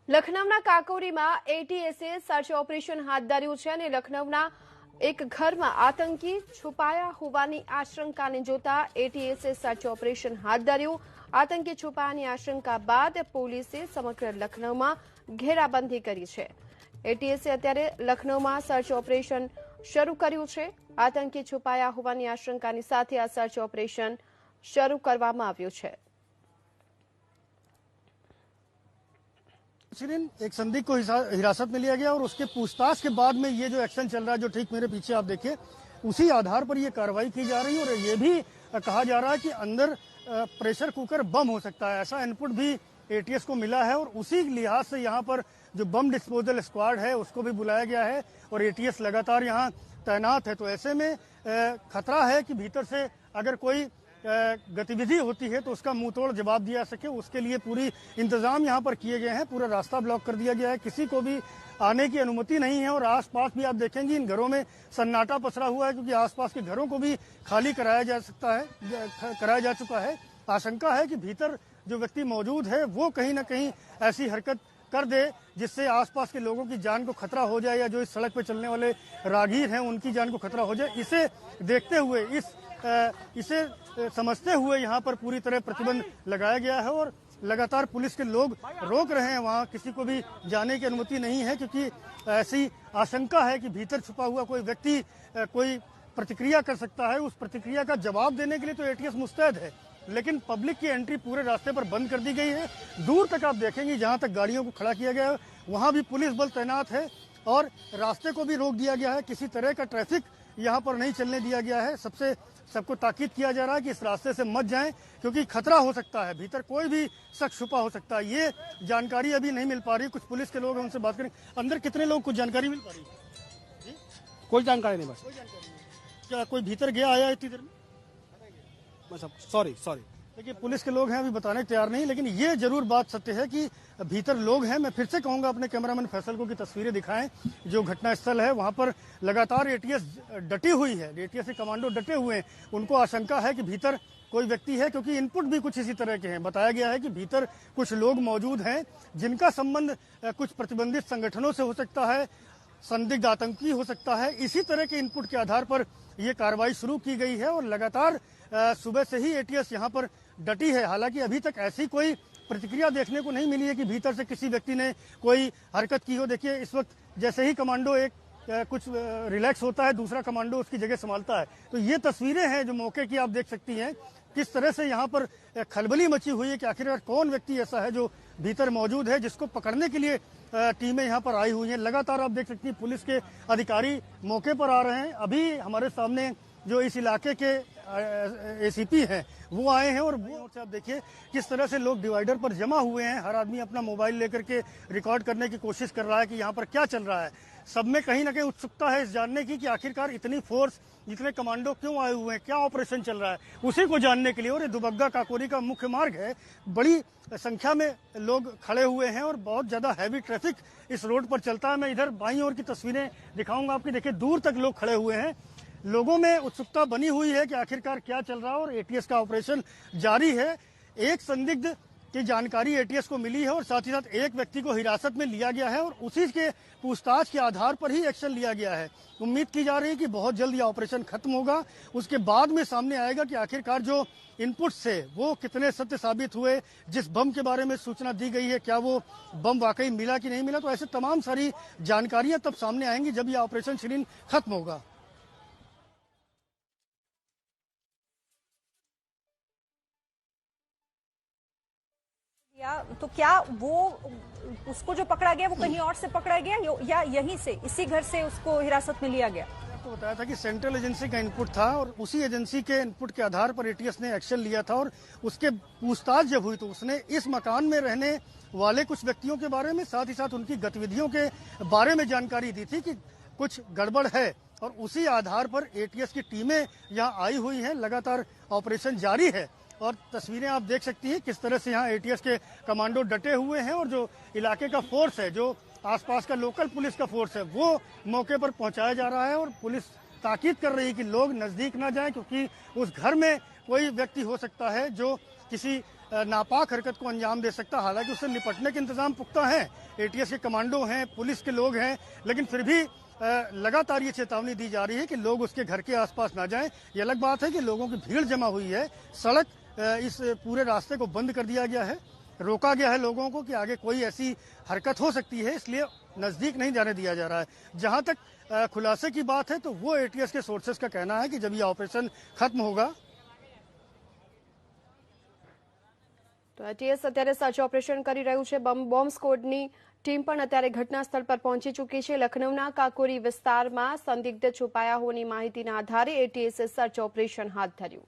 લખનઉના કાકોરીમાં એટીએસે search operation હાથ ધર્યું છે અને લખનઉના એક ઘરમાં આતંકી છુપાયા હોવાની આશંકાને જોતા એટીએસે સર્ચ ઓપરેશન હાથ ધર્યું। આતંકી છુપાયાની આશંકા બાદ પોલીસે સમગ્ર લખનઉમાં ઘેરાબંધી કરી છે। એટીએસે અત્યારે લખનઉમાં સર્ચ ઓપરેશન શરૂ કર્યું છે। આતંકી છુપાયા હોવાની આશંકાની સાથે આ સર્ચ ઓપરેશન શરૂ કરવામાં આવ્યું છે। एक संदिग्ध को हिरासत में लिया गया और उसके पूछताछ के बाद में ये जो एक्शन चल रहा है, जो ठीक मेरे पीछे आप देखिए, उसी आधार पर ये कार्रवाई की जा रही है। और ये भी कहा जा रहा है कि अंदर प्रेशर कुकर बम हो सकता है, ऐसा इनपुट भी एटीएस को मिला है। और उसी लिहाज से यहाँ पर जो बम डिस्पोजल स्क्वाड है उसको भी बुलाया गया है और एटीएस लगातार यहाँ तैनात है। तो ऐसे में खतरा है कि भीतर से अगर कोई गतिविधि होती है तो उसका मुंह तोड़ जवाब दिया सके, उसके लिए पूरी इंतजाम यहाँ पर किए गए हैं। पूरा रास्ता ब्लॉक कर दिया गया है, किसी को भी आने की अनुमति नहीं है। और आसपास भी आप देखेंगे इन घरों में सन्नाटा पसरा हुआ है, क्योंकि आसपास के घरों को भी खाली कराया जा चुका है। आशंका है कि भीतर जो व्यक्ति मौजूद है वो कहीं न कहीं ऐसी हरकत कर दे जिससे आसपास के लोगों की जान को खतरा हो जाए, या जो इस सड़क पर चलने वाले राहगीर हैं उनकी जान को खतरा हो जाए। इसे देखते हुए, इसे समझते हुए यहाँ पर पूरी तरह प्रतिबंध लगाया गया है। और लगातार पुलिस के लोग रोक रहे हैं, वहाँ किसी को भी जाने की अनुमति नहीं है, क्योंकि ऐसी आशंका है कि भीतर छुपा हुआ कोई व्यक्ति कोई प्रतिक्रिया कर सकता है। उस प्रतिक्रिया का जवाब देने के लिए तो एटीएस मुस्तैद है, लेकिन पब्लिक की एंट्री पूरे रास्ते पर बंद कर दी गई है। दूर तक आप देखेंगे जहाँ तक गाड़ियों को खड़ा किया गया है वहाँ भी पुलिस बल तैनात है और रास्ते को भी रोक दिया गया है। किसी तरह का ट्रैफिक यहाँ पर नहीं चलने दिया गया है। सबको ताकीद किया जा रहा है कि इस रास्ते से मत जाएं, क्योंकि खतरा हो सकता है, भीतर कोई भी शख्स छुपा हो सकता है। ये जानकारी अभी नहीं मिल पा रही। कुछ पुलिस के लोग हैं, उनसे बात करें। अंदर कितने लोग, कुछ जानकारी मिल पा रही है? कोई जानकारी नहीं, बस कोई जानकारी नहीं। क्या कोई भीतर गया आया इतनी देर में? सॉरी देखिए, पुलिस के लोग हैं, अभी बताने तैयार नहीं, लेकिन ये जरूर बात सत्य है कि भीतर लोग हैं। मैं फिर से कहूंगा अपने कैमरामैन फैसल को कि तस्वीरें दिखाएं। जो घटनास्थल है वहां पर लगातार एटीएस डटी हुई है, एटीएस के कमांडो डटे हुए हैं। उनको आशंका है कि भीतर कोई व्यक्ति है, क्योंकि इनपुट भी कुछ इसी तरह के हैं। बताया गया है कि भीतर कुछ लोग मौजूद हैं जिनका संबंध कुछ प्रतिबंधित संगठनों से हो सकता है, संदिग्ध आतंकी हो सकता है। इसी तरह के इनपुट के आधार पर यह कार्रवाई शुरू की गई है और लगातार सुबह से ही एटीएस यहाँ पर डटी है। हालांकि अभी तक ऐसी कोई प्रतिक्रिया देखने को नहीं मिली है कि भीतर से किसी व्यक्ति ने कोई हरकत की हो। देखिए, इस वक्त जैसे ही कमांडो एक कुछ रिलैक्स होता है, दूसरा कमांडो उसकी जगह संभालता है। तो ये तस्वीरें हैं जो मौके की आप देख सकती हैं, किस तरह से यहाँ पर खलबली मची हुई है कि आखिरकार कौन व्यक्ति ऐसा है जो भीतर मौजूद है, जिसको पकड़ने के लिए टीमें यहाँ पर आई हुई हैं। लगातार आप देख सकती हैं पुलिस के अधिकारी मौके पर आ रहे हैं। अभी हमारे सामने जो इस इलाके के एसीपी हैं वो आए हैं और वो से आप देखिए किस तरह से लोग डिवाइडर पर जमा हुए हैं। हर आदमी अपना मोबाइल लेकर के रिकॉर्ड करने की कोशिश कर रहा है कि यहाँ पर क्या चल रहा है। सब में कहीं ना कहीं उत्सुकता है इस जानने की कि आखिरकार इतनी फोर्स, इतने कमांडो क्यों आए हुए हैं, क्या ऑपरेशन चल रहा है, उसी को जानने के लिए। और ये दुबग्गा काकोरी का मुख्य मार्ग है, बड़ी संख्या में लोग खड़े हुए हैं और बहुत ज्यादा हैवी ट्रैफिक इस रोड पर चलता है। मैं इधर बाईं ओर की तस्वीरें दिखाऊंगा आपकी। देखिए, दूर तक लोग खड़े हुए हैं, लोगों में उत्सुकता बनी हुई है कि आखिरकार क्या चल रहा है और एटीएस का ऑपरेशन जारी है। एक संदिग्ध की जानकारी एटीएस को मिली है और साथ ही साथ एक व्यक्ति को हिरासत में लिया गया है और उसी के पूछताछ के आधार पर ही एक्शन लिया गया है। उम्मीद की जा रही है कि बहुत जल्द यह ऑपरेशन खत्म होगा, उसके बाद में सामने आएगा कि आखिरकार जो इनपुट्स थे वो कितने सत्य साबित हुए। जिस बम के बारे में सूचना दी गई है, क्या वो बम वाकई मिला कि नहीं मिला, तो ऐसे तमाम सारी जानकारियां तब सामने आएंगी जब यह ऑपरेशन शिरीन खत्म होगा। तो क्या वो उसको जो पकड़ा गया वो कहीं और से पकड़ा गया या यहीं से, इसी घर से उसको हिरासत में लिया गया? तो बताया था कि सेंट्रल एजेंसी का इनपुट था और उसी एजेंसी के इनपुट के आधार पर एटीएस ने एक्शन लिया था। और उसके पूछताछ जब हुई तो उसने इस मकान में रहने वाले कुछ व्यक्तियों के बारे में, साथ ही साथ उनकी गतिविधियों के बारे में जानकारी दी थी कि कुछ गड़बड़ है। और उसी आधार पर एटीएस की टीमें यहाँ आई हुई हैं, लगातार ऑपरेशन जारी है। और तस्वीरें आप देख सकती हैं किस तरह से यहाँ एटीएस के कमांडो डटे हुए हैं और जो इलाके का फोर्स है, जो आसपास का लोकल पुलिस का फोर्स है, वो मौके पर पहुंचाया जा रहा है। और पुलिस ताकीद कर रही है कि लोग नजदीक ना जाएं, क्योंकि उस घर में कोई व्यक्ति हो सकता है जो किसी नापाक हरकत को अंजाम दे सकता। हालांकि उससे निपटने के इंतजाम पुख्ता हैं, एटीएस के कमांडो हैं, पुलिस के लोग हैं, लेकिन फिर भी लगातार ये चेतावनी दी जा रही है कि लोग उसके घर के आसपास ना जाएं। ये अलग बात है कि लोगों की भीड़ जमा हुई है, सड़क इस पूरे रास्ते को बंद कर दिया गया है, रोका गया है लोगों को कि आगे कोई ऐसी हरकत हो सकती है, इसलिए नजदीक नहीं जाने दिया जा रहा है। जहां तक खुलासे की बात है तो वो एटीएस के सोर्सेस का कहना है कि जब ये ऑपरेशन खत्म होगा તો એટીએસ અત્યારે સર્ચ ઓપરેશન કરી રહ્યું છે। બોમ્બ સ્ક્વોડની ટીમ પણ અત્યારે ઘટના સ્થળ પર પહોંચી ચૂકી છે। લખનૌના કાકોરી વિસ્તારમાં સંદિગ્ધ છુપાયા હોવાની માહિતીના આધારે એટીએસે સર્ચ ઓપરેશન હાથ ધર્યું।